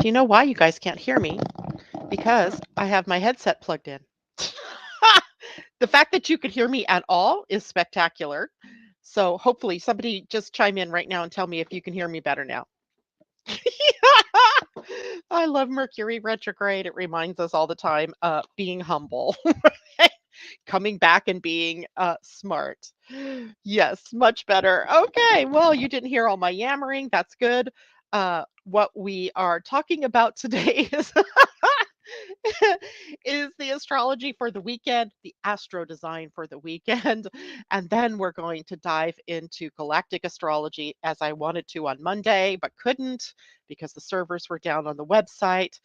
Do you know why you guys can't hear me? Because I have my headset plugged in. The fact that you could hear me at all is spectacular. So hopefully somebody just chime in right now and tell me if you can hear me better now. I love Mercury retrograde. It reminds us all the time being humble, coming back and being smart. Yes, much better. Okay, well, you didn't hear all my yammering. That's good. What we are talking about today is is the astrology for the weekend, the astro design for the weekend. And then we're going to dive into galactic astrology as I wanted to on Monday, but couldn't because the servers were down on the website.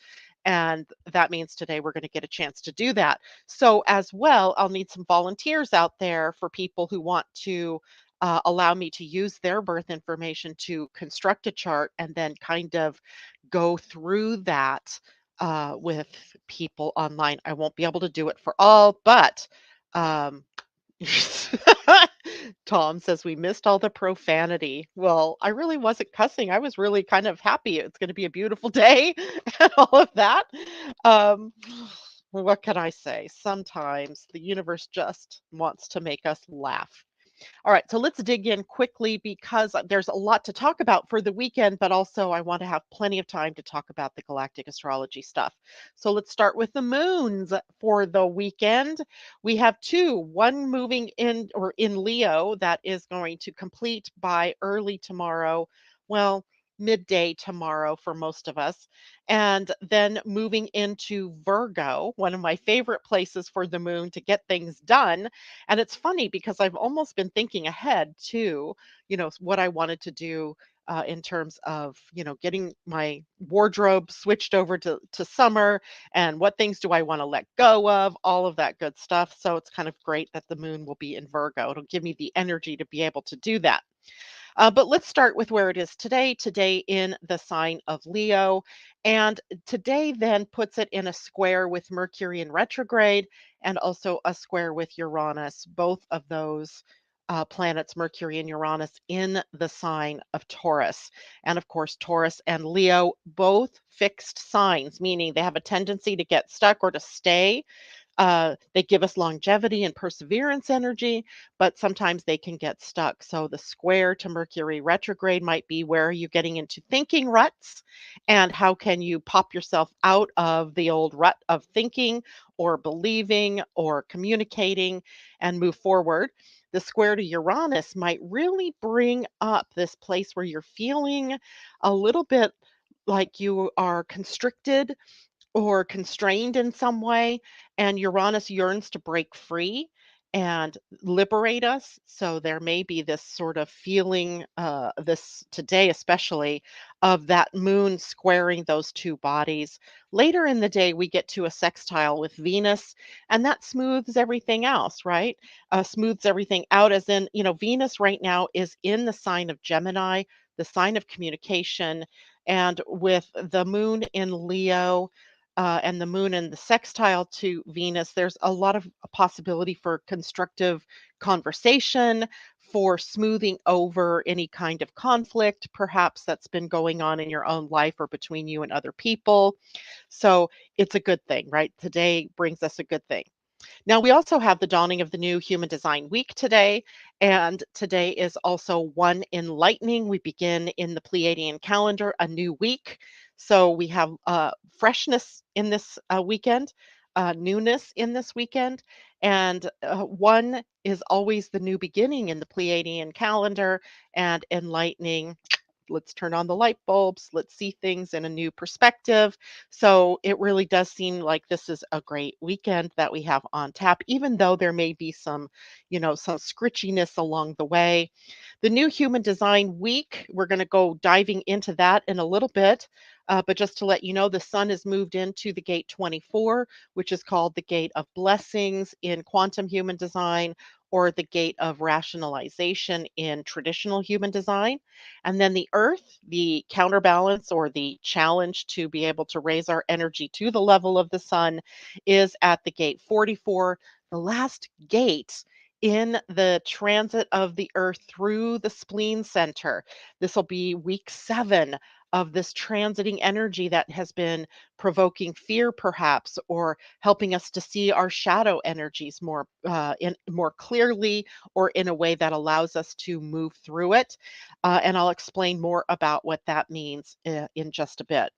And that means today we're going to get a chance to do that. So, as well, I'll need some volunteers out there for people who want to. Allow me to use their birth information to construct a chart and then kind of go through that with people online. I won't be able to do it for all, but um, Tom says we missed all the profanity. Well, I really wasn't cussing. I was really kind of happy. It's going to be a beautiful day and all of that. Um, what can I say? Sometimes the universe just wants to make us laugh. All right, so let's dig in quickly because there's a lot to talk about for the weekend, but also I want to have plenty of time to talk about the galactic astrology stuff. So let's start with the moons for the weekend. We have two, one moving in or in Leo that is going to complete by early tomorrow. Well, midday tomorrow for most of us. And then moving into Virgo, one of my favorite places for the moon to get things done, and it's funny because I've almost been thinking ahead to, what I wanted to do in terms of, getting my wardrobe switched over to summer and what things do I want to let go of, all of that good stuff. So it's kind of great that the moon will be in Virgo. It'll give me the energy to be able to do that. But let's start with where it is today. Today in the sign of Leo. And today then puts it in a square with Mercury in retrograde and also a square with Uranus, both of those. Planets Mercury and Uranus in the sign of Taurus. And of course, Taurus and Leo, both fixed signs, meaning they have a tendency to get stuck or to stay. They give us longevity and perseverance energy, but sometimes they can get stuck. So the square to Mercury retrograde might be where are you getting into thinking ruts and how can you pop yourself out of the old rut of thinking or believing or communicating and move forward. The square to Uranus might really bring up this place where you're feeling a little bit like you are constricted or constrained in some way, and Uranus yearns to break free and liberate us. So there may be this sort of feeling, this today especially, of that moon squaring those two bodies. Later in the day, we get to a sextile with Venus, and that smooths everything else, right? Smooths everything out, as in, Venus right now is in the sign of Gemini, the sign of communication, and with the moon in Leo and the moon and the sextile to Venus, there's a lot of possibility for constructive conversation, for smoothing over any kind of conflict, perhaps that's been going on in your own life or between you and other people. So it's a good thing, right? Today brings us a good thing. Now, we also have the dawning of the new Human Design Week today, and today is also one enlightening. We begin in the Pleiadian calendar a new week. So we have freshness in this weekend, newness in this weekend, and one is always the new beginning in the Pleiadian calendar and enlightening. Let's turn on the light bulbs. Let's see things in a new perspective. So it really does seem like this is a great weekend that we have on tap, even though there may be some, some scritchiness along the way. The new Human Design Week, we're going to go diving into that in a little bit. But just to let you know, the sun has moved into the gate 24, which is called the gate of blessings in quantum human design or the gate of rationalization in traditional human design. And then the earth, the counterbalance or the challenge to be able to raise our energy to the level of the sun, is at the gate 44, the last gate in the transit of the earth through the spleen center. This will be week 7 of this transiting energy that has been provoking fear, perhaps, or helping us to see our shadow energies more clearly, or in a way that allows us to move through it. And I'll explain more about what that means in just a bit.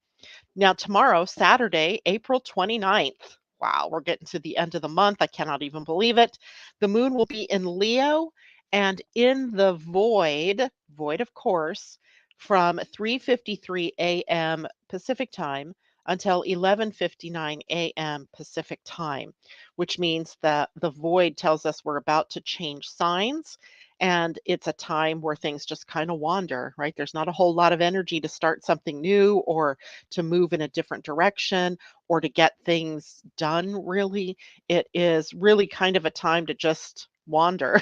Now, tomorrow, Saturday, April 29th. Wow, we're getting to the end of the month. I cannot even believe it. The moon will be in Leo and in the void of course, from 3:53 a.m. Pacific time until 11:59 a.m. Pacific time, which means that the void tells us we're about to change signs, and it's a time where things just kind of wander, right? There's not a whole lot of energy to start something new or to move in a different direction or to get things done, really. It is really kind of a time to just wander.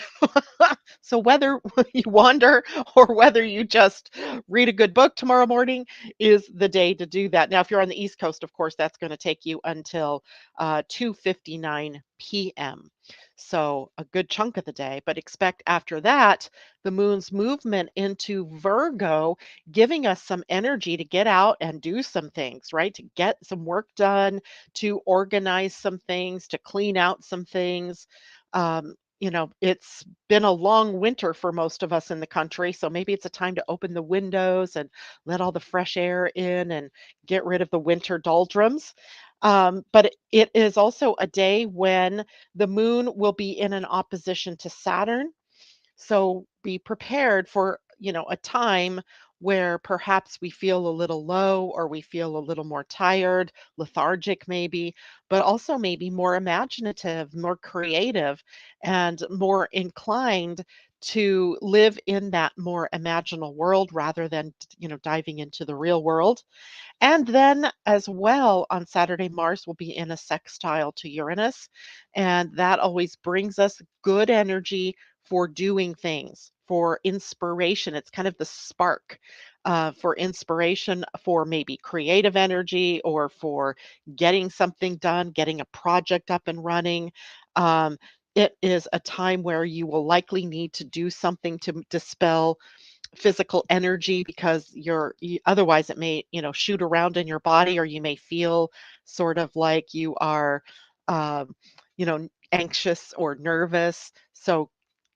So whether you wander or whether you just read a good book tomorrow morning is the day to do that. Now, if you're on the East Coast, of course, that's going to take you until 2:59 p.m. So a good chunk of the day, but expect after that the moon's movement into Virgo, giving us some energy to get out and do some things, right? To get some work done, to organize some things, to clean out some things. It's been a long winter for most of us in the country, so maybe it's a time to open the windows and let all the fresh air in and get rid of the winter doldrums. But it is also a day when the moon will be in an opposition to Saturn, so be prepared for, a time where perhaps we feel a little low or we feel a little more tired, lethargic maybe, but also maybe more imaginative, more creative, and more inclined to live in that more imaginal world rather than, diving into the real world. And then as well on Saturday, Mars will be in a sextile to Uranus, and that always brings us good energy for doing things, for inspiration. It's kind of the spark for inspiration, for maybe creative energy, or for getting something done, getting a project up and running. Um, it is a time where you will likely need to do something to dispel physical energy because otherwise it may, shoot around in your body, or you may feel sort of like you are anxious or nervous. So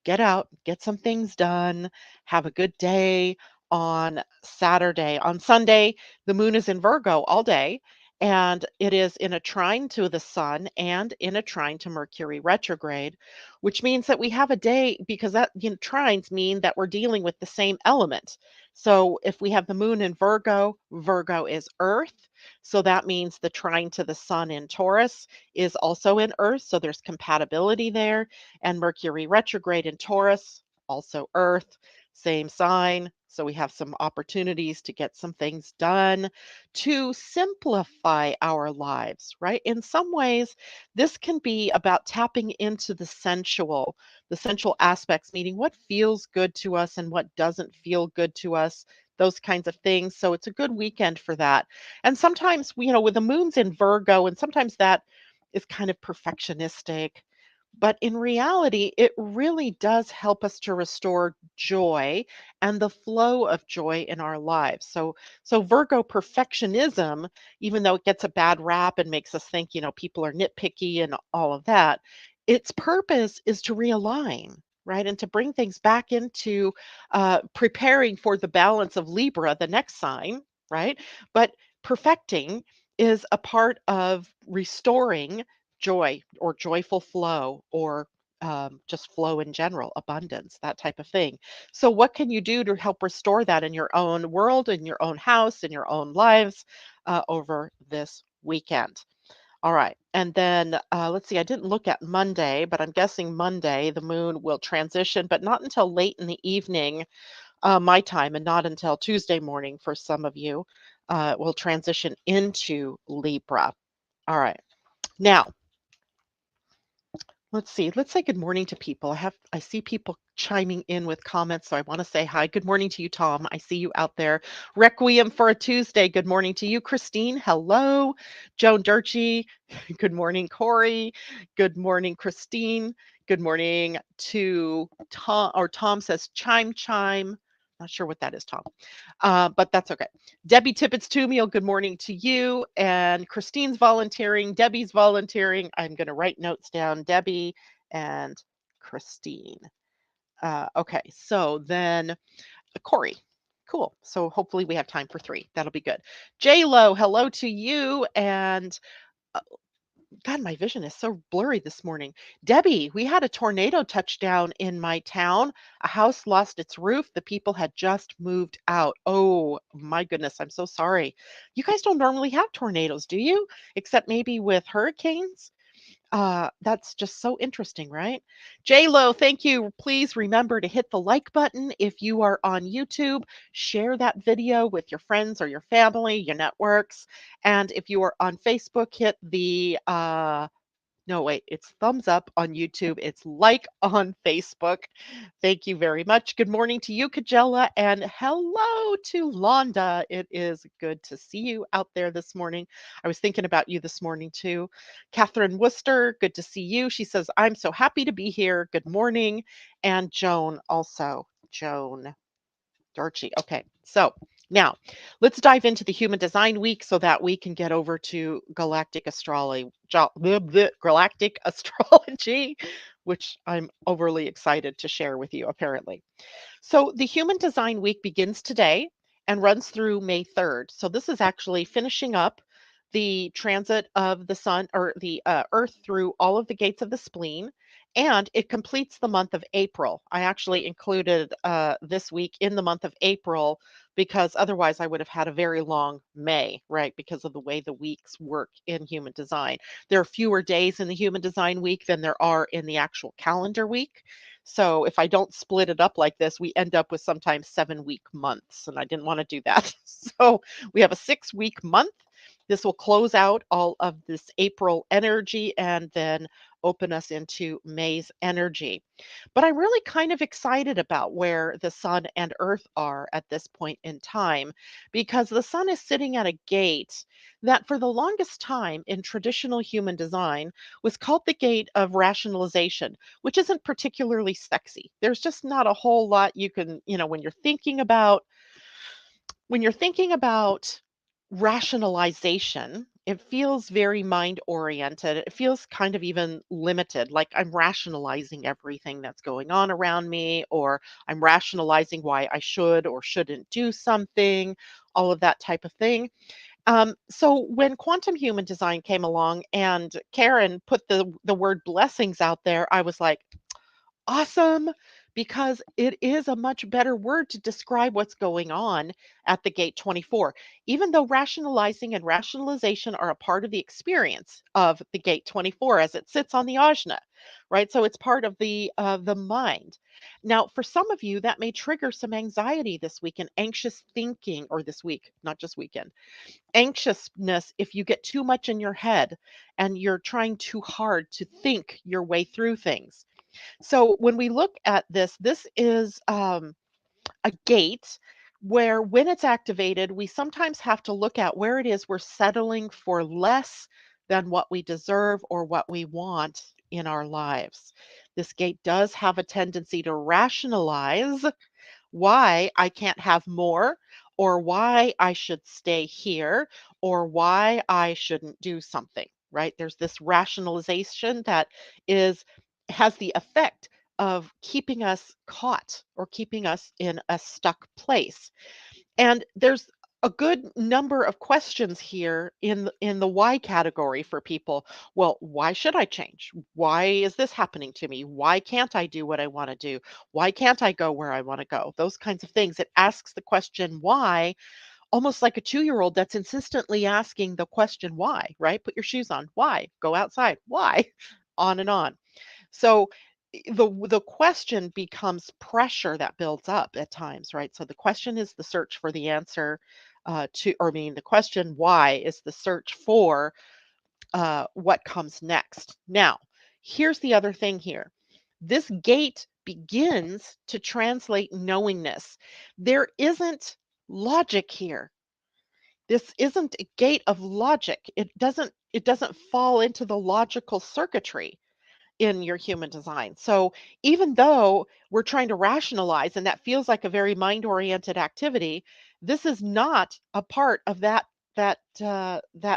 get out, get some things done, have a good day on Saturday. On Sunday, the moon is in Virgo all day, and it is in a trine to the sun and in a trine to Mercury retrograde, which means that we have a day, because that, trines mean that we're dealing with the same element. So if we have the moon in Virgo, Virgo is earth. So that means the trine to the sun in Taurus is also in earth. So there's compatibility there. And Mercury retrograde in Taurus, also earth, same sign. So we have some opportunities to get some things done to simplify our lives, right? In some ways, this can be about tapping into the sensual aspects, meaning what feels good to us and what doesn't feel good to us, those kinds of things. So it's a good weekend for that. And sometimes, with the moons in Virgo, and sometimes that is kind of perfectionistic, but in reality, it really does help us to restore joy and the flow of joy in our lives. So Virgo perfectionism, even though it gets a bad rap and makes us think, people are nitpicky and all of that, its purpose is to realign, right? And to bring things back into preparing for the balance of Libra, the next sign, right? But perfecting is a part of restoring joy or joyful flow, or just flow in general, abundance, that type of thing. So, what can you do to help restore that in your own world, in your own house, in your own lives over this weekend? All right. And then let's see, I didn't look at Monday, but I'm guessing Monday the moon will transition, but not until late in the evening, my time, and not until Tuesday morning for some of you. Will transition into Libra. All right. Now, let's see. Let's say good morning to people. I see people chiming in with comments, so I want to say hi. Good morning to you, Tom. I see you out there. Requiem for a Tuesday. Good morning to you, Christine. Hello, Joan Durkee. Good morning, Corey. Good morning, Christine. Good morning to Tom. Or Tom says chime chime. Not sure what that is, Tom. But that's okay. Debbie Tippett's Tumiel, good morning to you. And Christine's volunteering. Debbie's volunteering. I'm going to write notes down. Debbie and Christine. Okay, so then Corey. Cool. So hopefully we have time for three. That'll be good. J Lo, hello to you. And God, my vision is so blurry this morning. Debbie, we had a tornado touchdown in my town. A house lost its roof. The people had just moved out. Oh, my goodness. I'm so sorry. You guys don't normally have tornadoes, do you? Except maybe with hurricanes? That's just so interesting, right? Lo, thank you. Please remember to hit the like button if you are on YouTube. Share that video with your friends or your family, your networks. And if you are on Facebook, hit the no, wait, it's thumbs up on YouTube. It's like on Facebook. Thank you very much. Good morning to you, Kajella, and hello to Londa. It is good to see you out there this morning. I was thinking about you this morning too. Catherine Worcester, good to see you. She says, I'm so happy to be here. Good morning. And Joan also. Joan. Archie. Okay, so now let's dive into the Human Design Week so that we can get over to Galactic Astrology, Galactic Astrology, which I'm overly excited to share with you. Apparently, so the Human Design Week begins today and runs through May 3rd. So this is actually finishing up the transit of the sun or the earth through all of the gates of the spleen, and it completes the month of April. I actually included this week in the month of April because otherwise I would have had a very long May, right? Because of the way the weeks work in human design. There are fewer days in the human design week than there are in the actual calendar week. So if I don't split it up like this, we end up with sometimes 7-week months, and I didn't want to do that. So we have a 6-week month. This will close out all of this April energy and then open us into May's energy. But I'm really kind of excited about where the sun and earth are at this point in time because the sun is sitting at a gate that for the longest time in traditional human design was called the gate of rationalization, which isn't particularly sexy. There's just not a whole lot you can, when you're thinking about rationalization, it feels very mind oriented. It feels kind of even limited, like I'm rationalizing everything that's going on around me, or I'm rationalizing why I should or shouldn't do something, all of that type of thing. So when quantum human design came along and Karen put the word blessings out there, I was like, awesome, because it is a much better word to describe what's going on at the gate 24. Even though rationalizing and rationalization are a part of the experience of the gate 24 as it sits on the ajna, right? So it's part of the mind. Now, for some of you, that may trigger some anxiety this week and anxious thinking, or this week, not just weekend. Anxiousness if you get too much in your head and you're trying too hard to think your way through things. So when we look at this, this is a gate where when it's activated, we sometimes have to look at where it is we're settling for less than what we deserve or what we want in our lives. This gate does have a tendency to rationalize why I can't have more, or why I should stay here, or why I shouldn't do something, right? There's this rationalization that is has the effect of keeping us caught or keeping us in a stuck place. And there's a good number of questions here in the why category for people. Well, why should I change? Why is this happening to me? Why can't I do what I want to do? Why can't I go where I want to go? Those kinds of things. It asks the question why, almost like a 2-year-old that's insistently asking the question why, right? Put your shoes on. Why? Go outside. Why? On and on. So the question becomes pressure that builds up at times, right? So the question is the search for the answer or I mean, the question why is the search for what comes next. Now, here's the other thing here. This gate begins to translate knowingness. There isn't logic here. This isn't a gate of logic. It doesn't fall into the logical circuitry. in your human design. So even though we're trying to rationalize and that feels like a very mind-oriented activity, this is not a part of that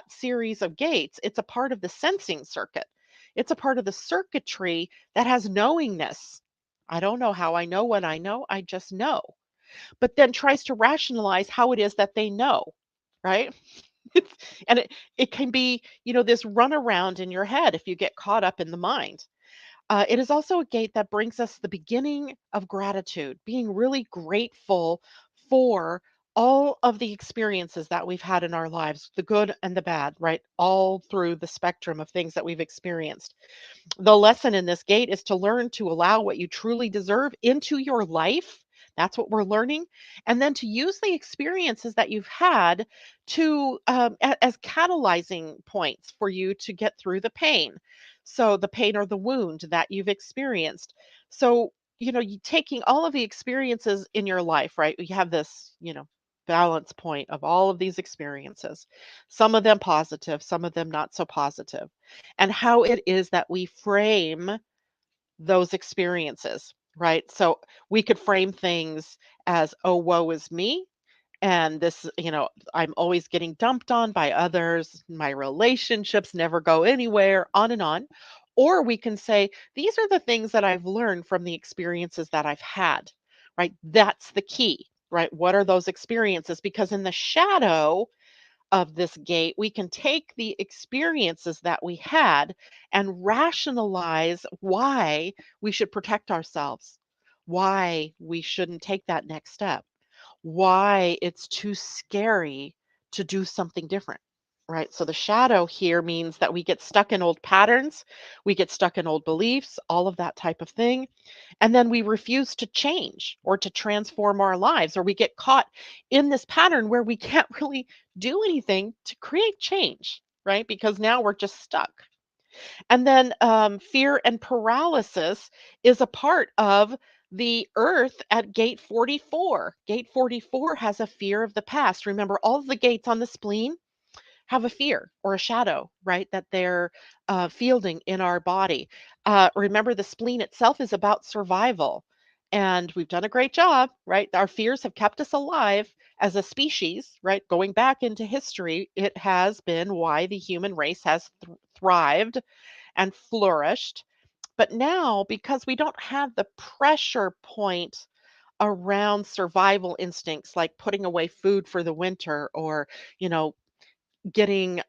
series of gates. It's a part of the sensing circuit. It's a part of the circuitry that has knowingness. I don't know how I know what I know, I just know. But then tries to rationalize how it is that they know, right? It's, and it can be, this runaround in your head if you get caught up in the mind. It is also a gate that brings us the beginning of gratitude, being really grateful for all of the experiences that we've had in our lives, the good and the bad, right? All through the spectrum of things that we've experienced. The lesson in this gate is to learn to allow what you truly deserve into your life. That's what we're learning. And then to use the experiences that you've had to as catalyzing points for you to get through the pain. So the pain or the wound that you've experienced. So, you taking all of the experiences in your life, right? You have this, balance point of all of these experiences, some of them positive, some of them not so positive, and how it is that we frame those experiences, right? So we could frame things as, oh, woe is me. And this, I'm always getting dumped on by others. My relationships never go anywhere, on and on. Or we can say, these are the things that I've learned from the experiences that I've had, right? That's the key, right? What are those experiences? Because in the shadow, of this gate, we can take the experiences that we had and rationalize why we should protect ourselves, why we shouldn't take that next step, why it's too scary to do something different. Right. So the shadow here means that we get stuck in old patterns, we get stuck in old beliefs, all of that type of thing. And then we refuse to change or to transform our lives, or we get caught in this pattern where we can't really do anything to create change, right? Because now we're just stuck. And then fear and paralysis is a part of the earth at gate 44. Gate 44 has a fear of the past. Remember, all of the gates on the spleen have a fear or a shadow, right, that they're fielding in our body. Remember, the spleen itself is about survival. And we've done a great job, right? Our fears have kept us alive as a species, right? Going back into history, it has been why the human race has thrived and flourished. But now, because we don't have the pressure point around survival instincts like putting away food for the winter or, you know, getting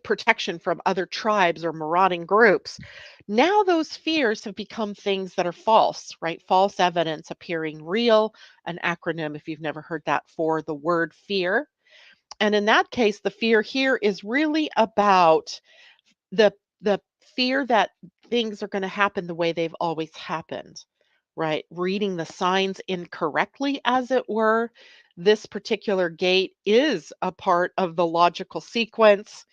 protection from other tribes or marauding groups. Now those fears have become things that are false, right? False evidence appearing real, an acronym if you've never heard that for the word fear. And in that case, the fear here is really about the the fear that things are going to happen the way they've always happened, right? Reading the signs incorrectly, as it were. This particular gate is a part of the logical sequence,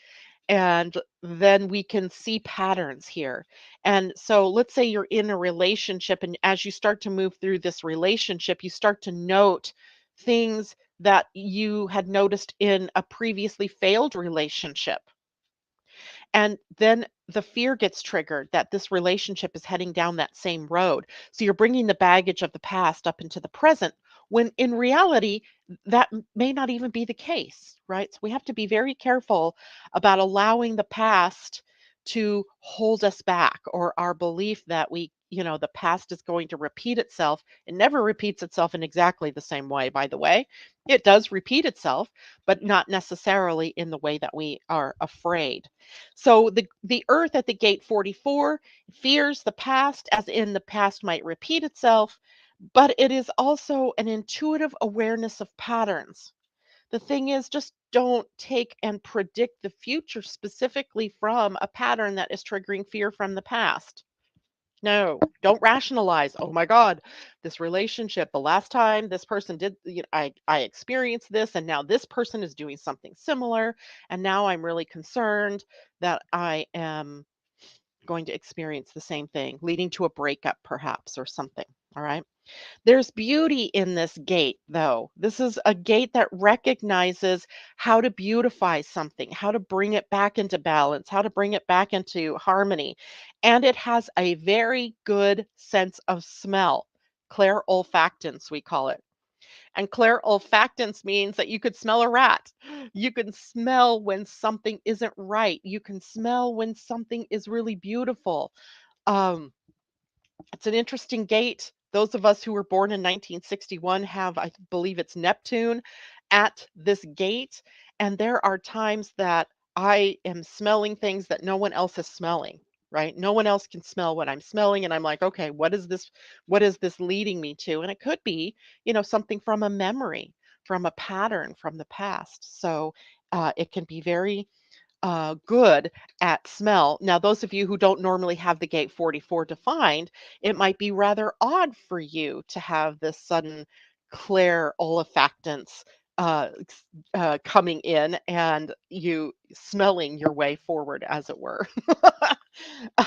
and then we can see patterns here. And so let's say you're in a relationship, and as you start to move through this relationship, you start to note things that you had noticed in a previously failed relationship, and then the fear gets triggered that this relationship is heading down that same road. So you're bringing the baggage of the past up into the present when in reality, that may not even be the case, right? So we have to be very careful about allowing the past to hold us back, or our belief that the past is going to repeat itself. It never repeats itself in exactly the same way, by the way. It does repeat itself, but not necessarily in the way that we are afraid. So the earth at the gate 44 fears the past, as in the past might repeat itself, but it is also an intuitive awareness of patterns. The thing is, just don't take and predict the future specifically from a pattern that is triggering fear from the past. No, don't rationalize. Oh my God, this relationship, the last time this person did, I experienced this, and now this person is doing something similar. And now I'm really concerned that I am going to experience the same thing, leading to a breakup perhaps or something. All right. There's beauty in this gate, though. This is a gate that recognizes how to beautify something, how to bring it back into balance, how to bring it back into harmony. And it has a very good sense of smell. Clairolfactance, we call it. And clairolfactance means that you could smell a rat. You can smell when something isn't right. You can smell when something is really beautiful. Um, it's an interesting gate. Those of us who were born in 1961 have, I believe it's Neptune at this gate. And there are times that I am smelling things that no one else is smelling, right? No one else can smell what I'm smelling. And I'm like, okay, what is this? What is this leading me to? And it could be, something from a memory, from a pattern from the past. So it can be very good at smell. Now, those of you who don't normally have the gate 44 defined, it might be rather odd for you to have this sudden clair olfactance coming in and you smelling your way forward, as it were.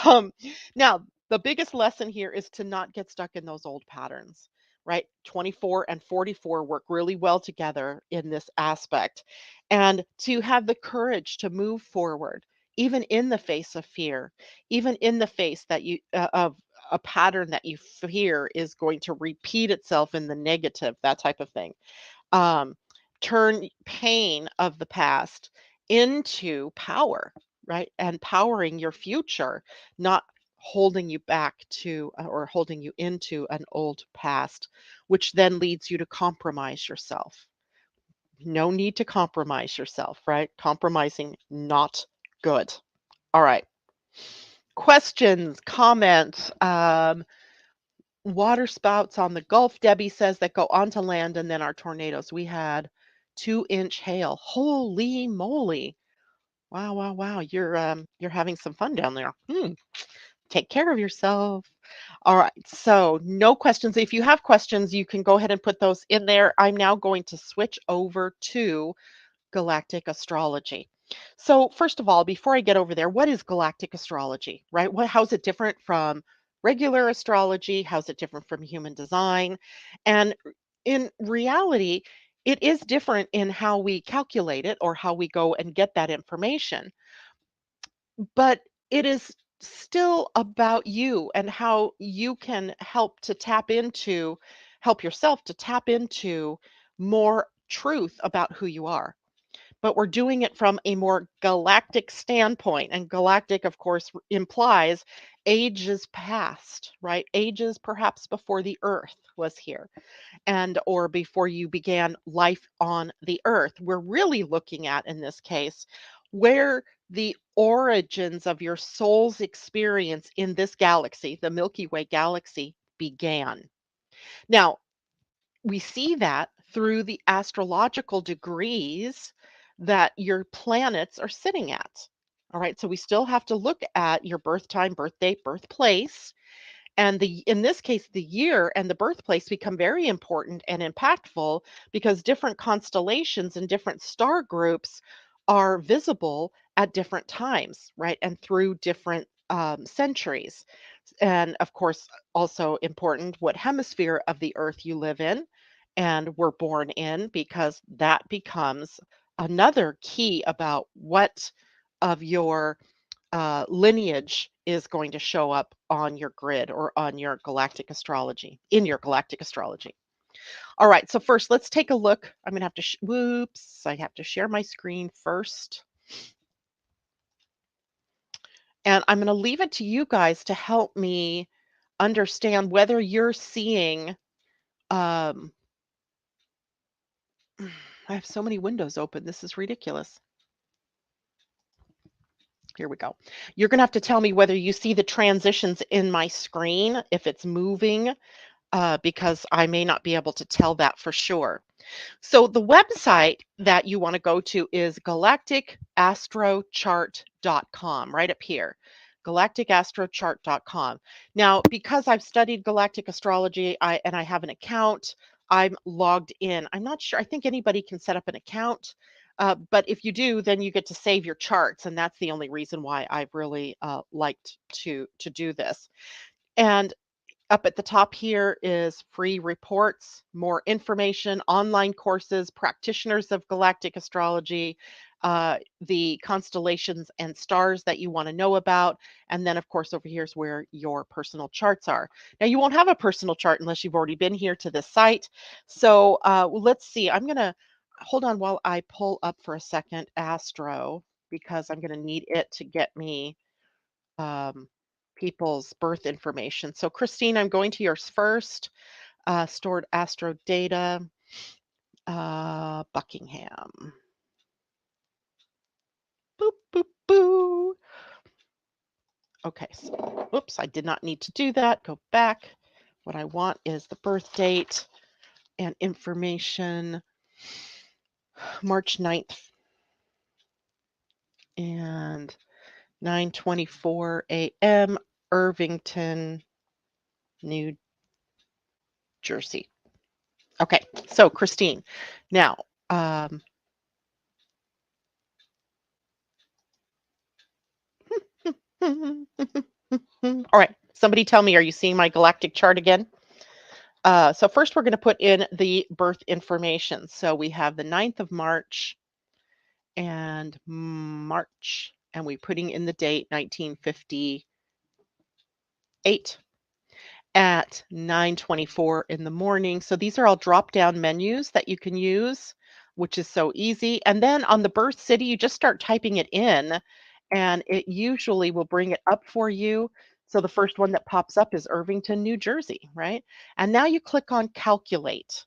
um, Now, the biggest lesson here is to not get stuck in those old patterns, right? 24 and 44 work really well together in this aspect. And to have the courage to move forward, even in the face of fear, even in the face that of a pattern that you fear is going to repeat itself in the negative, that type of thing. um, Turn pain of the past into power, right? And powering your future, not holding you back to or holding you into an old past, which then leads you to compromise yourself. No need to compromise yourself, right? Compromising, not good. All right. Questions, comments. Water spouts on the Gulf, Debbie says, that go onto land, and then our tornadoes. We had 2-inch hail. Holy moly. Wow, wow, wow. You're having some fun down there. Take care of yourself. All right. So, no questions. If you have questions, you can go ahead and put those in there. I'm now going to switch over to galactic astrology. So, first of all, before I get over there, what is galactic astrology, right? How's it different from regular astrology? How's it different from human design? And in reality, it is different in how we calculate it or how we go and get that information, but it is still about you and how you can help yourself to tap into more truth about who you are, but we're doing it from a more galactic standpoint. And galactic, of course, implies ages past, right? Ages perhaps before the earth was here and or before you began life on the earth. We're really looking at, in this case, where the origins of your soul's experience in this galaxy, the Milky Way galaxy, began. Now, we see that through the astrological degrees that your planets are sitting at. All right, so we still have to look at your birth time, birth date, birthplace, and in this case, the year and the birthplace become very important and impactful because different constellations and different star groups are visible at different times, right? And through different centuries. And of course, also important what hemisphere of the earth you live in and were born in, because that becomes another key about what of your lineage is going to show up on your grid or on your galactic astrology, in your galactic astrology. All right, so first let's take a look. I'm going to have to, whoops, I have to share my screen first. And I'm going to leave it to you guys to help me understand whether you're seeing, um, I have so many windows open. This is ridiculous. Here we go. You're going to have to tell me whether you see the transitions in my screen, if it's moving, because I may not be able to tell that for sure. So the website that you want to go to is galacticastrochart.com, right up here, galacticastrochart.com. Now, because I've studied galactic astrology and I have an account, I'm logged in. I'm not sure. I think anybody can set up an account. But if you do, then you get to save your charts, and that's the only reason why I've really liked to do this. And up at the top here is free reports, more information, online courses, practitioners of galactic astrology, the constellations and stars that you want to know about. And then, of course, over here is where your personal charts are. Now, you won't have a personal chart unless you've already been here to this site. So let's see. I'm going to hold on while I pull up for a second Astro because I'm going to need it to get me um, people's birth information. So, Christine, I'm going to yours first. Stored astro data, Buckingham. Boop, boop, boo. Okay, so, oops, I did not need to do that. Go back. What I want is the birth date and information. March 9th and 9:24 a.m. Irvington, New Jersey. Okay, so Christine, now all right, somebody tell me, are you seeing my galactic chart again? So first we're going to put in the birth information. So we have the 9th of March and March, and we're putting in the date 1958 at 9:24 in the morning. So these are all drop-down menus that you can use, which is so easy. And then on the birth city, you just start typing it in, and it usually will bring it up for you. So the first one that pops up is Irvington, New Jersey, right? And now you click on calculate.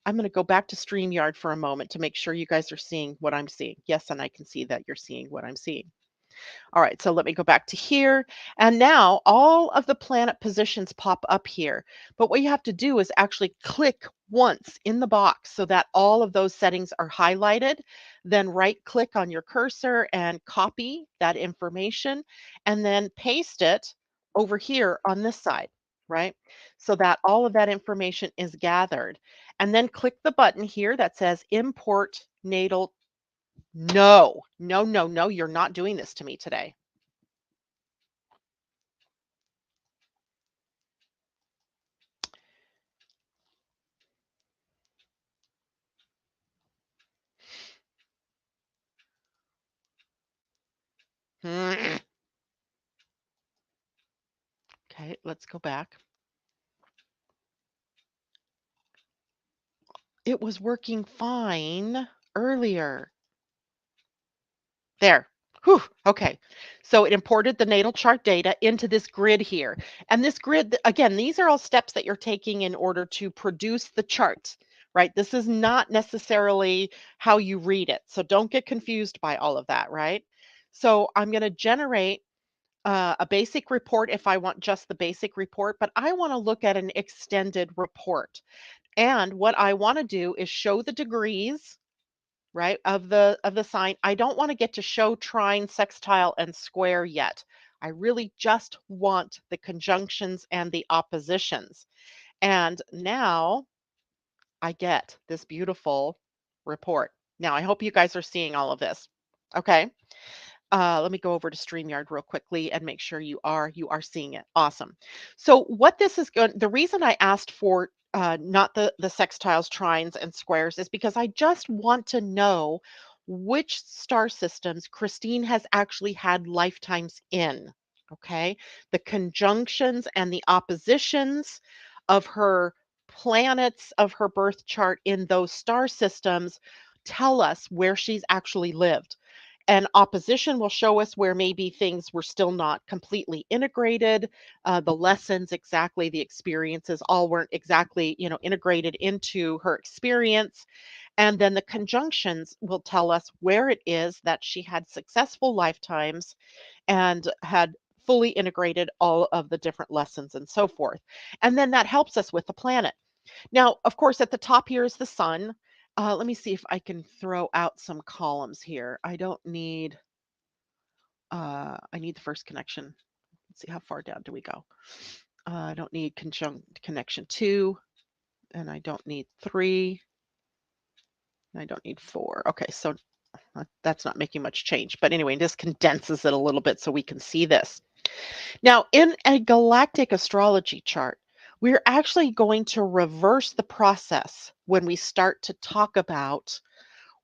I'm going to go back to StreamYard for a moment to make sure you guys are seeing what I'm seeing. Yes, and I can see that you're seeing what I'm seeing. All right, so let me go back to here. And now all of the planet positions pop up here. But what you have to do is actually click once in the box so that all of those settings are highlighted. Then right click on your cursor and copy that information and then paste it over here on this side, right? So that all of that information is gathered. And then click the button here that says import natal. No, no, no, no, you're not doing this to me today. Mm. Okay, let's go back. It was working fine earlier. There. Whew, okay. So it imported the natal chart data into this grid here. And this grid, again, these are all steps that you're taking in order to produce the chart, right? This is not necessarily how you read it. So don't get confused by all of that, right? So I'm going to generate a basic report if I want just the basic report, but I want to look at an extended report. And what I want to do is show the degrees, right, of the sign. I don't want to get to show trine, sextile, and square yet. I really just want the conjunctions and the oppositions. And now I get this beautiful report. Now, I hope you guys are seeing all of this. Okay. Let me go over to StreamYard real quickly and make sure you are seeing it. Awesome. So what this is going, the reason I asked for not the sextiles, trines, and squares is because I just want to know which star systems Christine has actually had lifetimes in. Okay, the conjunctions and the oppositions of her planets of her birth chart in those star systems tell us where she's actually lived, and opposition will show us where maybe things were still not completely integrated, the lessons, exactly, the experiences all weren't exactly, integrated into her experience. And then the conjunctions will tell us where it is that she had successful lifetimes and had fully integrated all of the different lessons and so forth. And then that helps us with the planet. Now, of course, at the top here is the sun. Let me see if I can throw out some columns here. I need the first connection. Let's see, how far down do we go? I don't need conjunct connection 2, and I don't need 3. I don't need 4. Okay, so that's not making much change. But anyway, this condenses it a little bit so we can see this. Now, in a galactic astrology chart, we're actually going to reverse the process when we start to talk about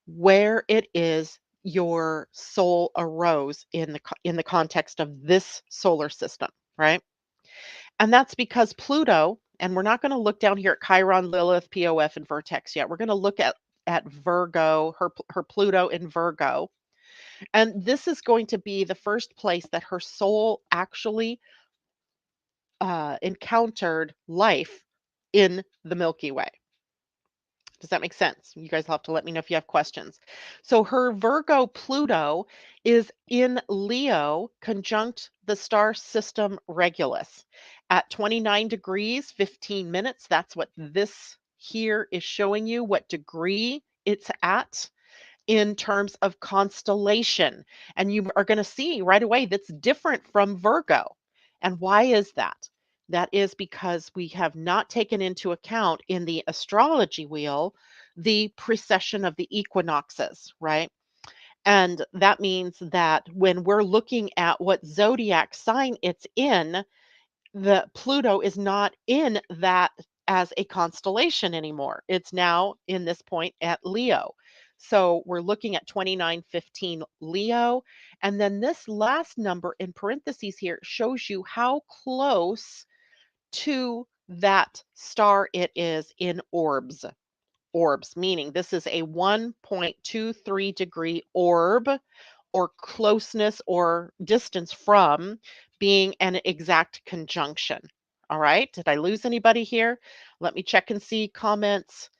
where it is your soul arose in the context of this solar system, right? And that's because Pluto, and we're not going to look down here at Chiron, Lilith, POF, and Vertex yet. We're going to look at Virgo, her Pluto in Virgo, and this is going to be the first place that her soul actually encountered life in the Milky Way. Does that make sense? You guys will have to let me know if you have questions. So her Virgo Pluto is in Leo conjunct the star system Regulus at 29 degrees, 15 minutes. That's what this here is showing you, what degree it's at in terms of constellation. And you are going to see right away that's different from Virgo. And why is that? That is because we have not taken into account in the astrology wheel the precession of the equinoxes, right? And that means that when we're looking at what zodiac sign it's in, the Pluto is not in that as a constellation anymore. It's now in this point at Leo. So we're looking at 2915 Leo. And then this last number in parentheses here shows you how close to that star it is in orbs. Orbs, meaning this is a 1.23 degree orb or closeness or distance from being an exact conjunction. All right. Did I lose anybody here? Let me check and see comments.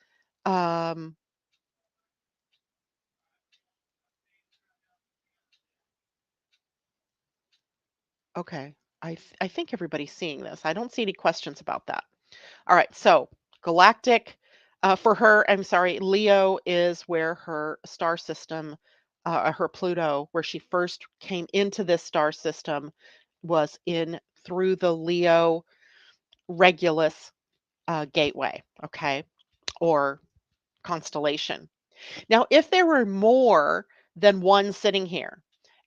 Um, okay. I think everybody's seeing this. I don't see any questions about that. All right. So galactic for her, I'm sorry, Leo is where her star system, her Pluto, where she first came into this star system, was in through the Leo Regulus gateway, okay, or constellation. Now, if there were more than one sitting here,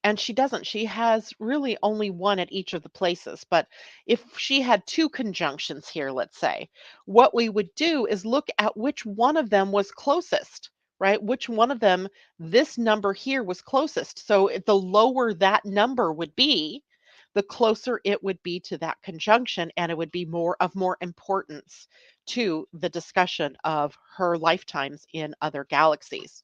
and she doesn't, she has really only one at each of the places. But if she had two conjunctions here, let's say, what we would do is look at which one of them was closest, right? Which one of them, this number here was closest. So the lower that number would be, the closer it would be to that conjunction, and it would be more importance to the discussion of her lifetimes in other galaxies.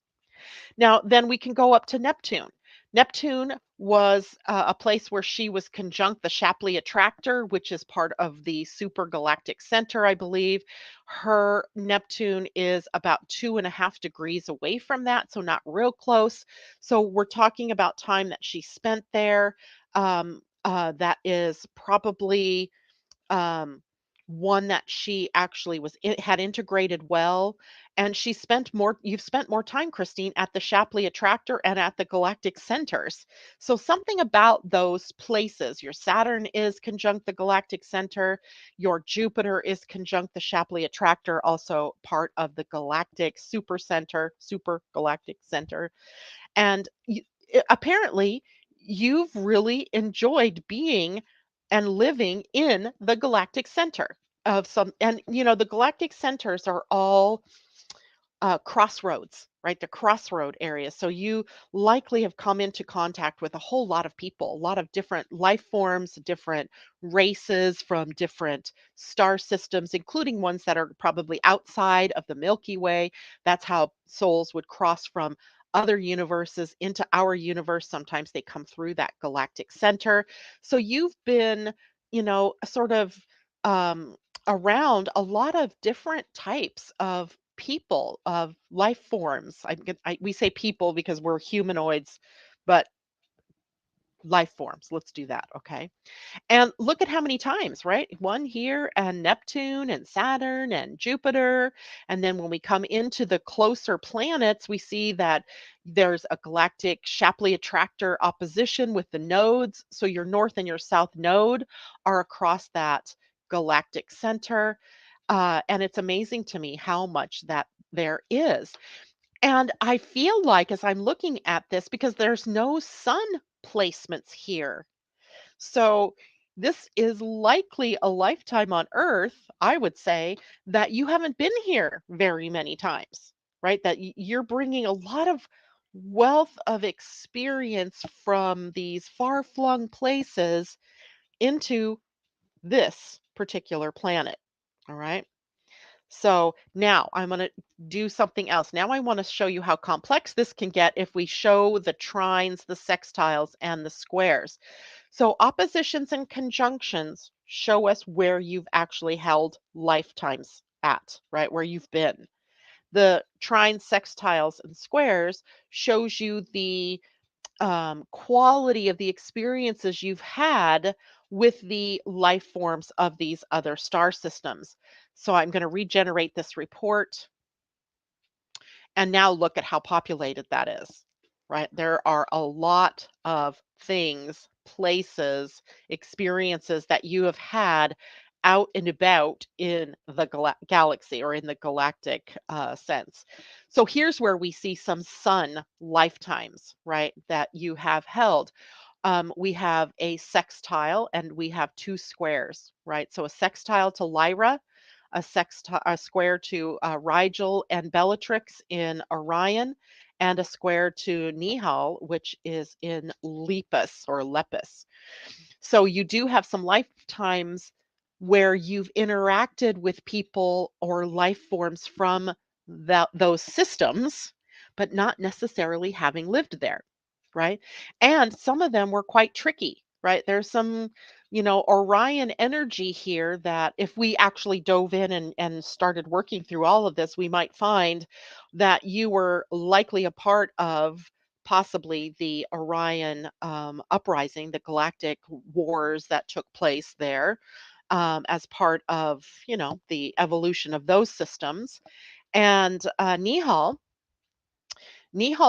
Now, then we can go up to Neptune. Neptune was a place where she was conjunct the Shapley attractor, which is part of the super galactic center, I believe. Her Neptune is about 2.5 degrees away from that, so not real close. So we're talking about time that she spent there. That is probably um, one that she actually had integrated well, and you've spent more time, Christine, at the Shapley attractor and at the galactic centers. So something about those places, your Saturn is conjunct the galactic center, your Jupiter is conjunct the Shapley attractor, also part of the galactic super galactic center. And apparently, you've really enjoyed being and living in the galactic center of some, and the galactic centers are all crossroads, right? The crossroad areas. So you likely have come into contact with a whole lot of people, a lot of different life forms, different races from different star systems, including ones that are probably outside of the Milky Way. That's how souls would cross from other universes into our universe. Sometimes they come through that galactic center. So you've been, sort of um, around a lot of different types of people, of life forms. We say people because we're humanoids, but life forms. Let's do that. Okay. And look at how many times, right? One here, and Neptune and Saturn and Jupiter. And then when we come into the closer planets, we see that there's a galactic Shapley attractor opposition with the nodes. So your north and your south node are across that galactic center. And it's amazing to me how much that there is. And I feel like as I'm looking at this, because there's no sun placements here. So this is likely a lifetime on Earth, I would say, that you haven't been here very many times, right? That you're bringing a lot of wealth of experience from these far-flung places into this particular planet. All right. So now I'm going to do something else. Now I want to show you how complex this can get if we show the trines, the sextiles, and the squares. So oppositions and conjunctions show us where you've actually held lifetimes at, right? Where you've been. The trines, sextiles, and squares shows you the quality of the experiences you've had with the life forms of these other star systems. So I'm going to regenerate this report and now look at how populated that is, right? There are a lot of things, places, experiences that you have had out and about in the galaxy or in the galactic sense. So here's where we see some sun lifetimes, right, that you have held. We have a sextile and we have two squares, right? So a sextile to Lyra, a square to Rigel and Bellatrix in Orion, and a square to Nihal, which is in Lepus or Lepus. So you do have some lifetimes where you've interacted with people or life forms from those systems, but not necessarily having lived there, right? And some of them were quite tricky, right? There's some, Orion energy here that if we actually dove in and started working through all of this, we might find that you were likely a part of possibly the Orion uprising, the galactic wars that took place there as part of, the evolution of those systems. And Nihal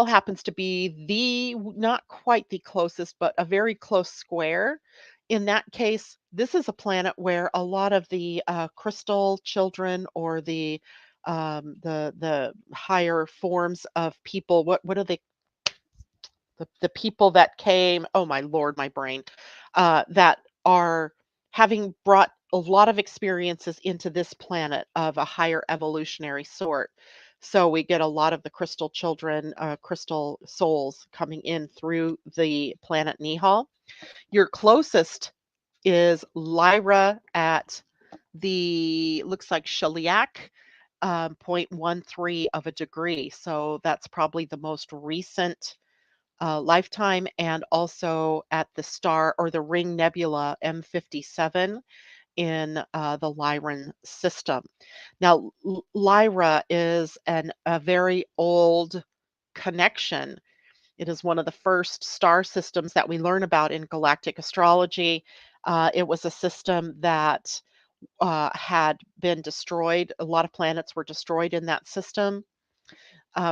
happens to be not quite the closest, but a very close square. In that case, this is a planet where a lot of the crystal children or the higher forms of people, what are they, the people that came, oh my lord, my brain, that are having brought a lot of experiences into this planet of a higher evolutionary sort. So we get a lot of the crystal children, crystal souls coming in through the planet Nihal. Your closest is Lyra at the, looks like Sheliak, 0.13 of a degree. So that's probably the most recent lifetime, and also at the star or the ring nebula M57 in the Lyran system. Now, Lyra is a very old connection. It is one of the first star systems that we learn about in galactic astrology. It was a system that had been destroyed. A lot of planets were destroyed in that system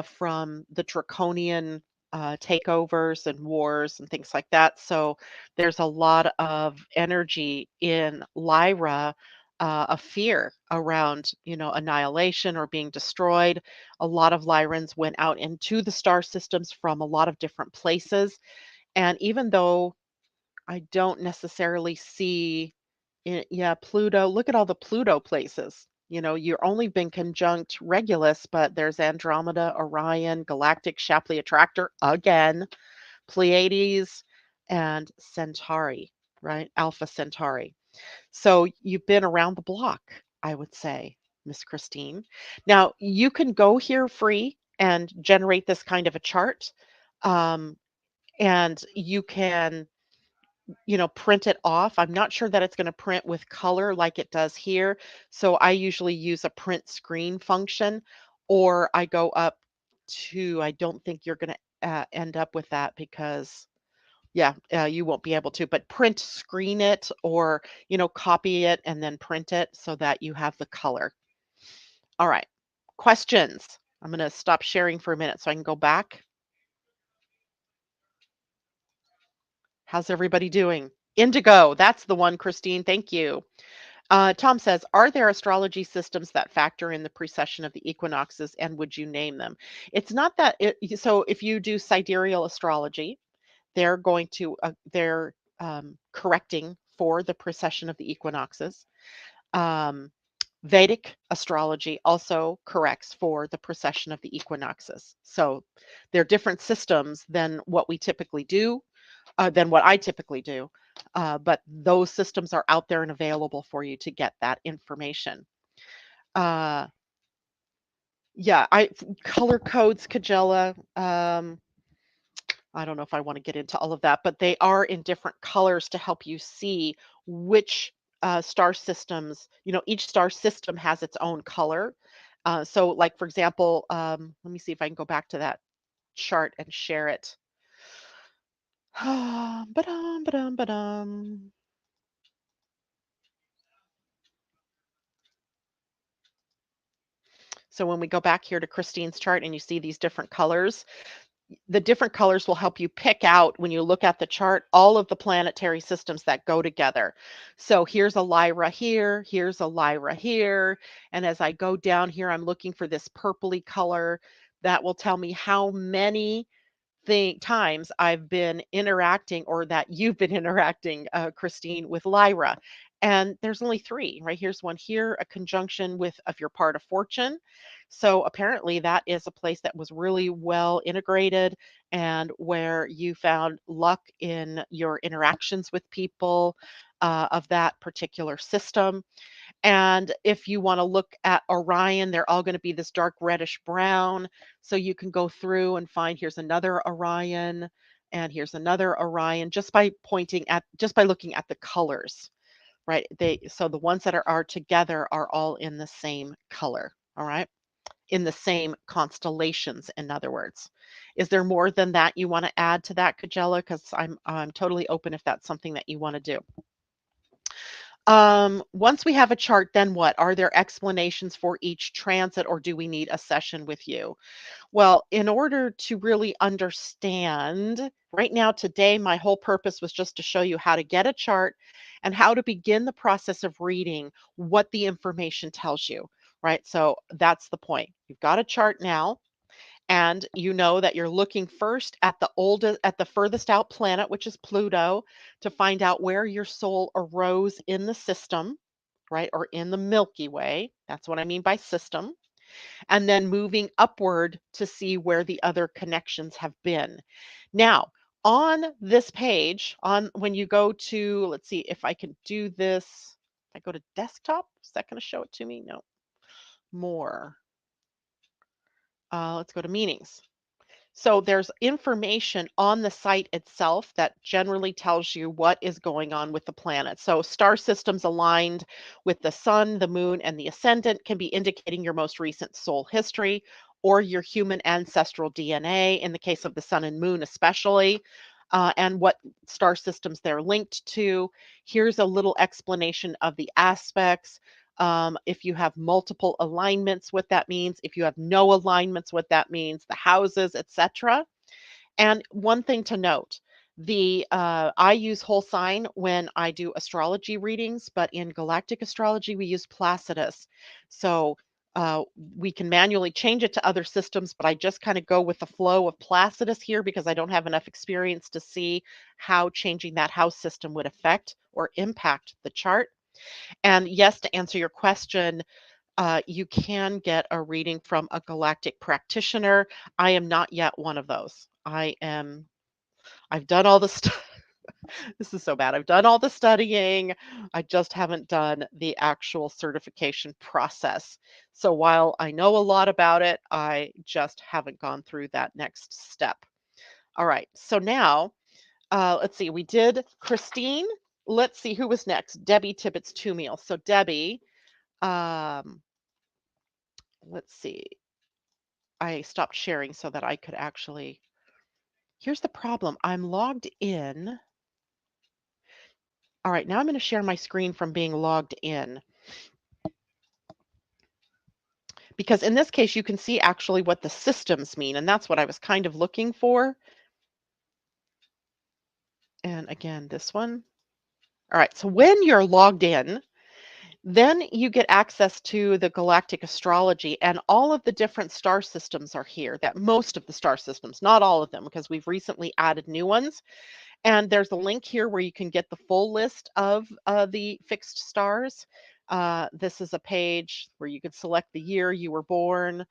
from the draconian takeovers and wars and things like that. So there's a lot of energy in Lyra, of fear around, annihilation or being destroyed. A lot of Lyrans went out into the star systems from a lot of different places. And even though I don't necessarily see yeah, Pluto. Look at all the Pluto places. You've only been conjunct Regulus, but there's Andromeda, Orion, Galactic Shapley Attractor again, Pleiades, and Centauri, right? Alpha Centauri. So you've been around the block, I would say, Miss Christine. Now you can go here free and generate this kind of a chart. Um, and you can print it off. I'm not sure that it's going to print with color like it does here. So I usually use a print screen function, or I go up to, I don't think you're going to end up with that because, yeah, you won't be able to, but print screen it or, copy it and then print it so that you have the color. All right. Questions. I'm going to stop sharing for a minute so I can go back. How's everybody doing? Indigo. That's the one, Christine. Thank you. Tom says, are there astrology systems that factor in the precession of the equinoxes, and would you name them? It's not that so if you do sidereal astrology, they're correcting for the precession of the equinoxes. Um, Vedic astrology also corrects for the precession of the equinoxes. So they're different systems than what we typically do, than what I typically do. But those systems are out there and available for you to get that information. Uh, yeah, color codes, Kajella. I don't know if I want to get into all of that, but they are in different colors to help you see which star systems, each star system has its own color. So, like, for example, let me see if I can go back to that chart and share it. Ba-dum, ba-dum, ba-dum. So when we go back here to Christine's chart and you see these different colors, the different colors will help you pick out, when you look at the chart, all of the planetary systems that go together. So here's a Lyra here, here's a Lyra here, and as I go down here, I'm looking for this purpley color that will tell me how many times I've been interacting, or that you've been interacting, Christine, with Lyra. And there's only three, right? Here's one here, a conjunction with of your part of fortune. So apparently that is a place that was really well integrated, and where you found luck in your interactions with people of that particular system. And if you want to look at Orion, they're all going to be this dark reddish brown. So you can go through and find, here's another Orion, and here's another Orion, just by looking at the colors, right? So the ones that are together are all in the same color, all right? In the same constellations, in other words. Is there more than that you want to add to that, Kajella? Because I'm totally open if that's something that you want to do. Once we have a chart, then what? Are there explanations for each transit, or do we need a session with you? Well, in order to really understand, right now, today, my whole purpose was just to show you how to get a chart and how to begin the process of reading what the information tells you, right? So that's the point. You've got a chart now, and you know that you're looking first at the furthest out planet, which is Pluto, to find out where your soul arose in the system, right? Or in the Milky Way. That's what I mean by system. And then moving upward to see where the other connections have been. Now, on this page, on when you go to, let's see if I can do this. If I go to desktop, is that going to show it to me? No. More. Let's go to meanings. So there's information on the site itself that generally tells you what is going on with the planet. So star systems aligned with the sun, the moon, and the ascendant can be indicating your most recent soul history or your human ancestral DNA, in the case of the sun and moon especially, and what star systems they're linked to. Here's a little explanation of the aspects. If you have multiple alignments, what that means, if you have no alignments, what that means, the houses, etc. And one thing to note, I use whole sign when I do astrology readings, but in galactic astrology we use Placidus. So we can manually change it to other systems, but I just kind of go with the flow of Placidus here because I don't have enough experience to see how changing that house system would affect or impact the chart. And yes, to answer your question, you can get a reading from a galactic practitioner. I am not yet one of those. I've done all the stuff. This is so bad. I've done all the studying. I just haven't done the actual certification process. So while I know a lot about it, I just haven't gone through that next step. All right. So now, let's see. We did Christine. Let's see who was next. Debbie Tibbetts Tumiel. So Debbie, um, let's see. I stopped sharing so that I could actually. Here's the problem. I'm logged in. All right, now I'm going to share my screen from being logged in. Because in this case, you can see actually what the systems mean, and that's what I was kind of looking for. And again, this one. All right, so when you're logged in, Then you get access to the galactic astrology, and all of the different star systems are here. That most of the star systems, not all of them, because we've recently added new ones. And there's a link here where you can get the full list of the fixed stars. This is a page where you could select the year you were born.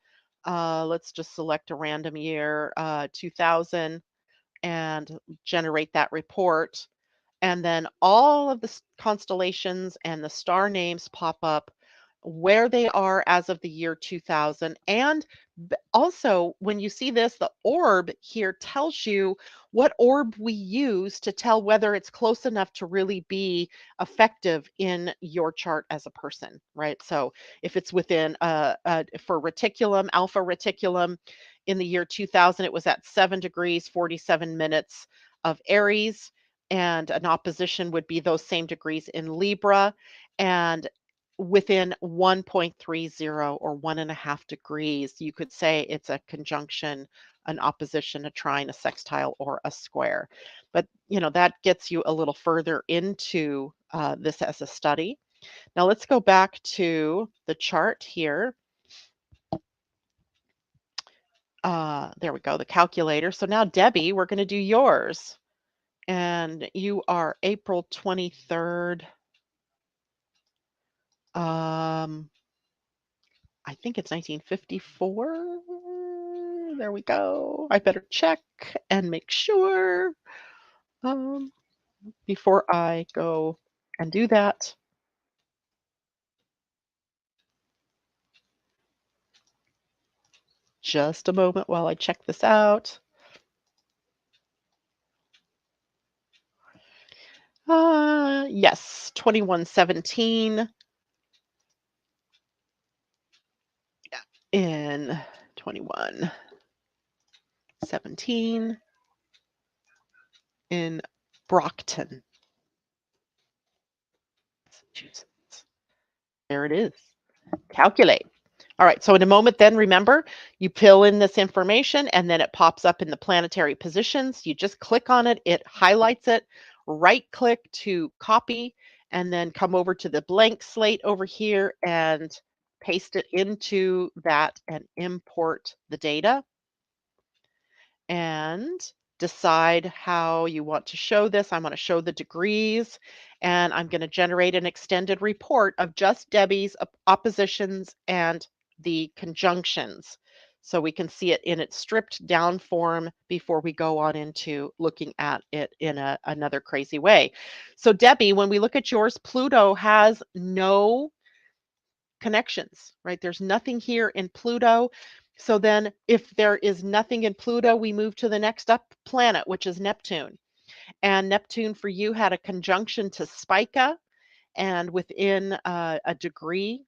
Let's just select a random year, 2000, and generate that report. And then all of the constellations and the star names pop up where they are as of the year 2000. And also, when you see this, the orb here tells you what orb we use to tell whether it's close enough to really be effective in your chart as a person, right? So if it's within, for reticulum, alpha reticulum, in the year 2000, it was at 7 degrees, 47 minutes of Aries, and an opposition would be those same degrees in Libra, and within 1.30 or 1.5 degrees, you could say it's a conjunction, an opposition, a trine, a sextile, or a square. But that gets you a little further into this as a study. Now let's go back to the chart here. There we go, the calculator. So now, Debbie, we're going to do yours. And you are April 23rd. I think it's 1954. There we go. I better check and make sure before I go and do that. Just a moment while I check this out. Yes, 2117 in 2117 in Brockton, Massachusetts. There it is. Calculate. All right, so in a moment then, remember, you fill in this information and then it pops up in the planetary positions. You just click on it, it highlights it, right click to copy, and then come over to the blank slate over here and paste it into that and import the data. And decide how you want to show this. I want to show the degrees, and I'm going to generate an extended report of just Debbie's oppositions and the conjunctions, so we can see it in its stripped down form before we go on into looking at it in another crazy way. So Debbie, when we look at yours, Pluto has no connections, right? There's nothing here in Pluto. So then if there is nothing in Pluto, we move to the next up planet, which is Neptune. And Neptune for you had a conjunction to Spica, and within a degree,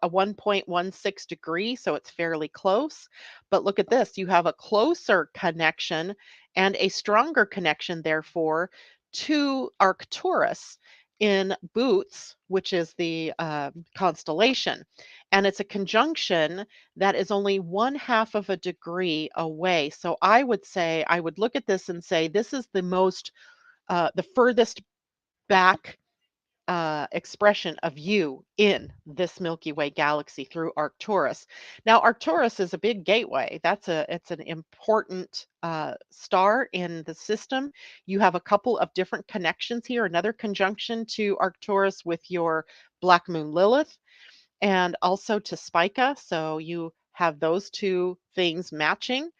a 1.16 degree, so it's fairly close. But look at this, you have a closer connection and a stronger connection, therefore, to Arcturus in Boots, which is the constellation. And it's a conjunction that is only 1/2 of a degree away. So I would say, I would look at this and say, this is the furthest back expression of you in this Milky Way galaxy through Arcturus. Now, Arcturus is a big gateway. It's an important star in the system. You have a couple of different connections here. Another conjunction to Arcturus with your Black Moon Lilith, and also to Spica. So you have those two things matching.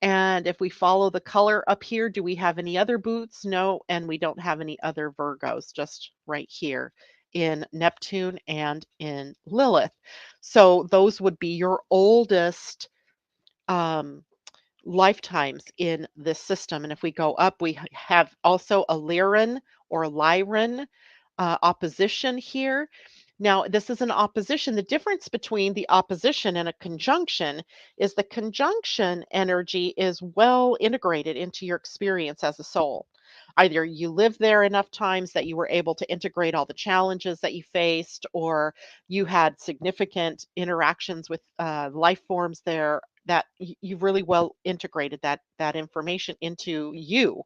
And if we follow the color up here, do we have any other boots? No, and we don't have any other Virgos, just right here in Neptune and in Lilith. So those would be your oldest lifetimes in this system. And if we go up, we have also a Lyran or Lyran opposition here. Now, this is an opposition. The difference between the opposition and a conjunction is the conjunction energy is well integrated into your experience as a soul. Either you lived there enough times that you were able to integrate all the challenges that you faced, or you had significant interactions with life forms there that you've really well integrated that information into you.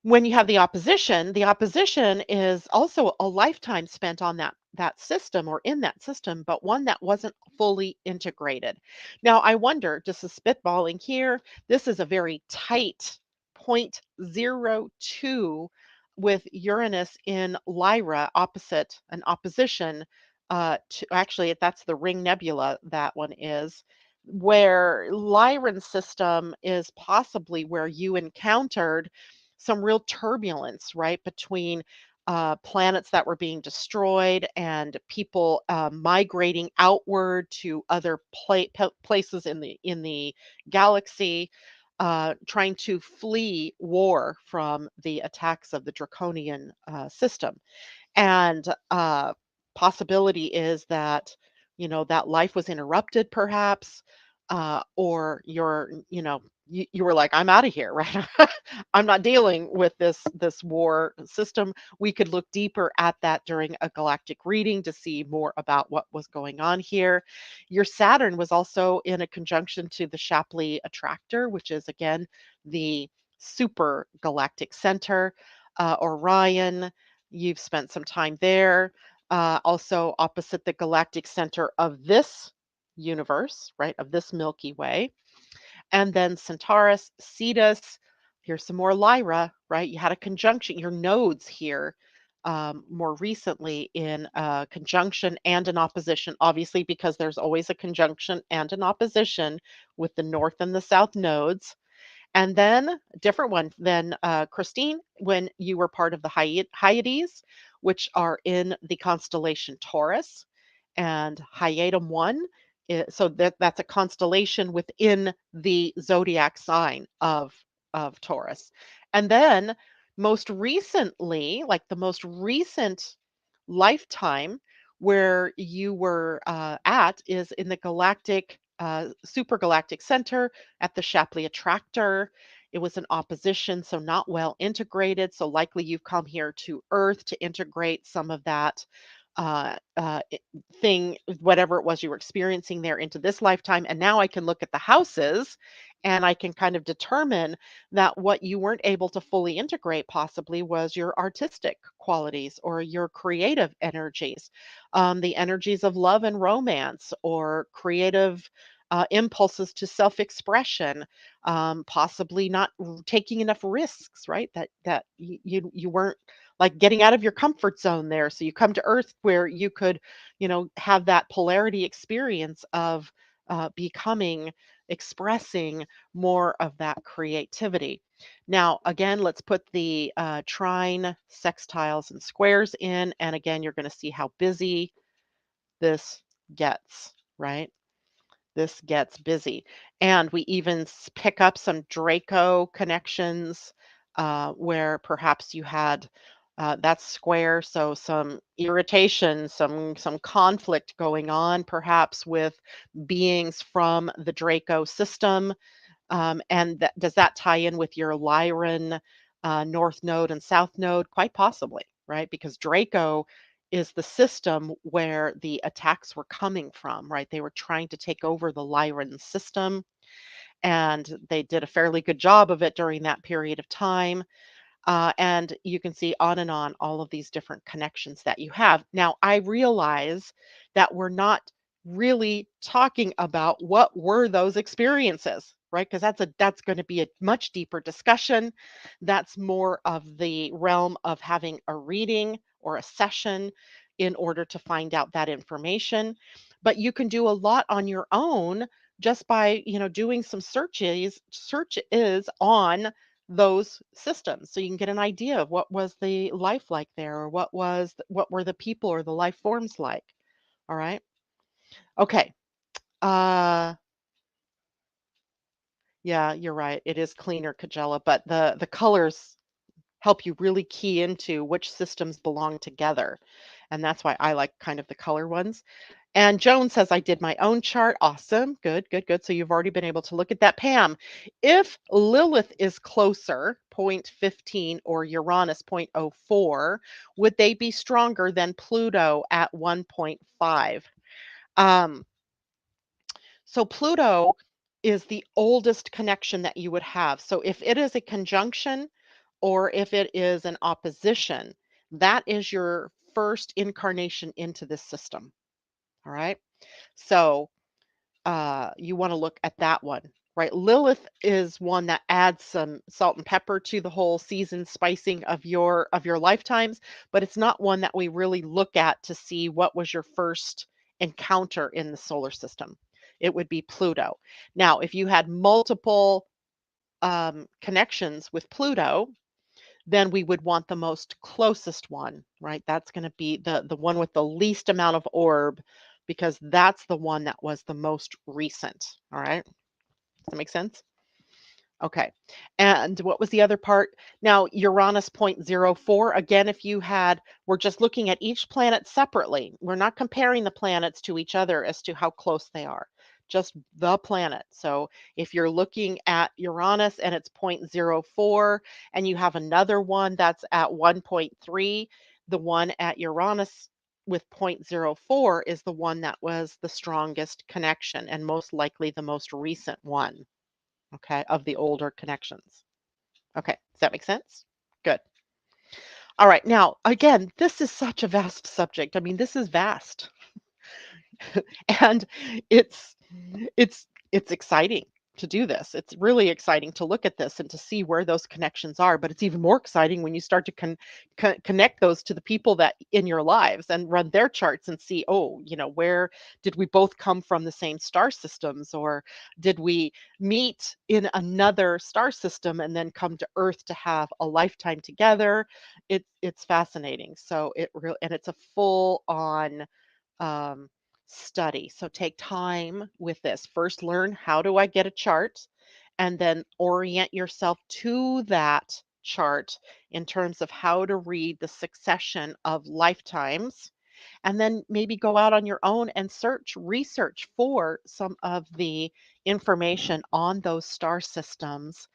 When you have the opposition is also a lifetime spent on that that system or in that system, but one that wasn't fully integrated. Now, I wonder, just a spitballing here, this is a very tight point zero 0.02 with Uranus in Lyra opposite an opposition to actually that's the Ring Nebula that one is where Lyran system is possibly where you encountered some real turbulence, right, between planets that were being destroyed and people migrating outward to other places in the galaxy, trying to flee war from the attacks of the draconian system. And possibility is that, that life was interrupted perhaps, or you were like, I'm out of here, right? I'm not dealing with this war system. We could look deeper at that during a galactic reading to see more about what was going on here. Your Saturn was also in a conjunction to the Shapley attractor, which is again the super galactic center. Orion, you've spent some time there. Also opposite the galactic center of this universe, right, of this Milky Way. And then Centaurus, Cetus, here's some more Lyra, right? You had a conjunction, your nodes here more recently in a conjunction and an opposition, obviously, because there's always a conjunction and an opposition with the north and the south nodes. And then a different one than Christine, when you were part of the Hyades, which are in the constellation Taurus, and Hyadum 1. So that's a constellation within the zodiac sign of Taurus. And then most recently, like the most recent lifetime where you were at is in the galactic super galactic center at the Shapley attractor. It was an opposition, so not well integrated. So likely you've come here to Earth to integrate some of that uh, uh, i- thing, whatever it was you were experiencing there, into this lifetime. And now I can look at the houses and I can kind of determine that what you weren't able to fully integrate possibly was your artistic qualities or your creative energies, the energies of love and romance or creative impulses to self-expression, possibly not taking enough risks, right? That you weren't like getting out of your comfort zone there. So you come to Earth where you could, have that polarity experience of becoming, expressing more of that creativity. Now, again, let's put the trine, sextiles, and squares in. And again, you're going to see how busy this gets, right? This gets busy. And we even pick up some Draco connections where perhaps you had that's square, so some irritation, some conflict going on, perhaps with beings from the Draco system. And does that tie in with your Lyran North Node and South Node? Quite possibly, right? Because Draco is the system where the attacks were coming from, right? They were trying to take over the Lyran system, and they did a fairly good job of it during that period of time. And you can see on and on all of these different connections that you have. Now, I realize that we're not really talking about what were those experiences, right? Because that's going to be a much deeper discussion. That's more of the realm of having a reading or a session in order to find out that information. But you can do a lot on your own just by, doing some searches on those systems so you can get an idea of what was the life like there or what were the people or the life forms like. All right. Okay. uh yeah, you're right, it is cleaner Kajella, but the colors help you really key into which systems belong together, and that's why I like kind of the color ones. And Joan says, I did my own chart. Awesome. Good, good, good. So you've already been able to look at that. Pam, if Lilith is closer, 0.15, or Uranus, 0.04, would they be stronger than Pluto at 1.5? Um, so Pluto is the oldest connection that you would have. So if it is a conjunction or if it is an opposition, that is your first incarnation into this system. All right. So you want to look at that one, right? Lilith is one that adds some salt and pepper to the whole season spicing of your lifetimes, but it's not one that we really look at to see what was your first encounter in the solar system. It would be Pluto. Now, if you had multiple connections with Pluto, then we would want the most closest one, right? That's going to be the one with the least amount of orb, because that's the one that was the most recent. All right. Does that make sense? Okay. And what was the other part? Now, Uranus 0.04, again, if you had, we're just looking at each planet separately. We're not comparing the planets to each other as to how close they are, just the planet. So if you're looking at Uranus and it's 0.04, and you have another one that's at 1.3, the one at Uranus with 0.04 is the one that was the strongest connection and most likely the most recent one. Okay, of the older connections. Okay, does that make sense? Good. All right, now, again, this is such a vast subject. I mean, this is vast. And it's it's exciting to do this. It's really exciting to look at this and to see where those connections are, but it's even more exciting when you start to connect those to the people that in your lives and run their charts and see, oh, where did we both come from the same star systems, or did we meet in another star system and then come to Earth to have a lifetime together? It's fascinating. So it really, and it's a full on um, study. So take time with this. First, learn how do I get a chart, and then orient yourself to that chart in terms of how to read the succession of lifetimes. And then maybe go out on your own and research for some of the information on those star systems.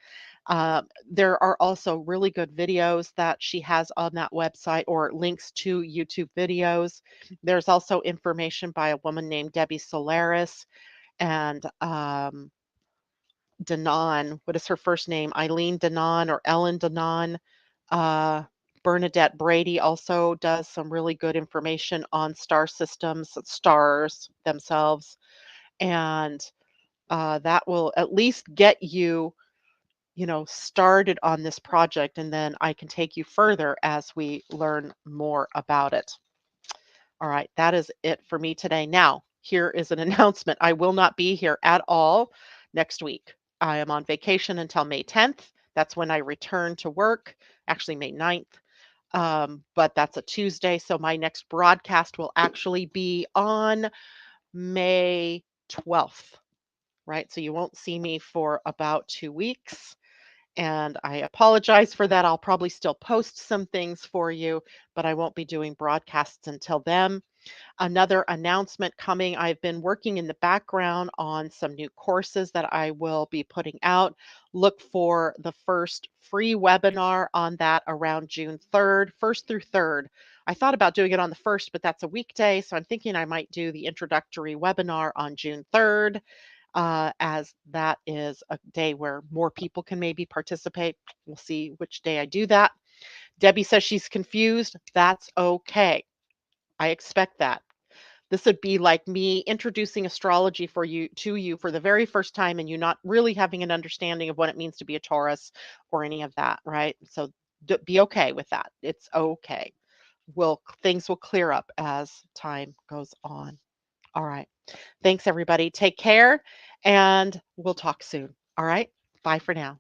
There are also really good videos that she has on that website, or links to YouTube videos. There's also information by a woman named Debbie Solaris and Denon. What is her first name? Eileen Denon or Ellen Denon. Uh, Bernadette Brady also does some really good information on star systems, stars themselves, and that will at least get you started on this project, and then I can take you further as we learn more about it. All right, that is it for me today. Now, here is an announcement. I will not be here at all next week. I am on vacation until May 10th. That's when I return to work, actually May 9th. But that's a Tuesday. So my next broadcast will actually be on May 12th, right? So you won't see me for about 2 weeks. And I apologize for that. I'll probably still post some things for you, but I won't be doing broadcasts until then. Another announcement coming, I've been working in the background on some new courses that I will be putting out. Look for the first free webinar on that around June 3rd, 1st through 3rd. I thought about doing it on the 1st, but that's a weekday, so I'm thinking I might do the introductory webinar on June 3rd. As that is a day where more people can maybe participate. We'll see which day I do that. Debbie says she's confused. That's okay. I expect that. This would be like me introducing astrology to you for the very first time, and you not really having an understanding of what it means to be a Taurus or any of that, right? So be okay with that. It's okay. Things will clear up as time goes on. All right. Thanks, everybody. Take care, and we'll talk soon. All right. Bye for now.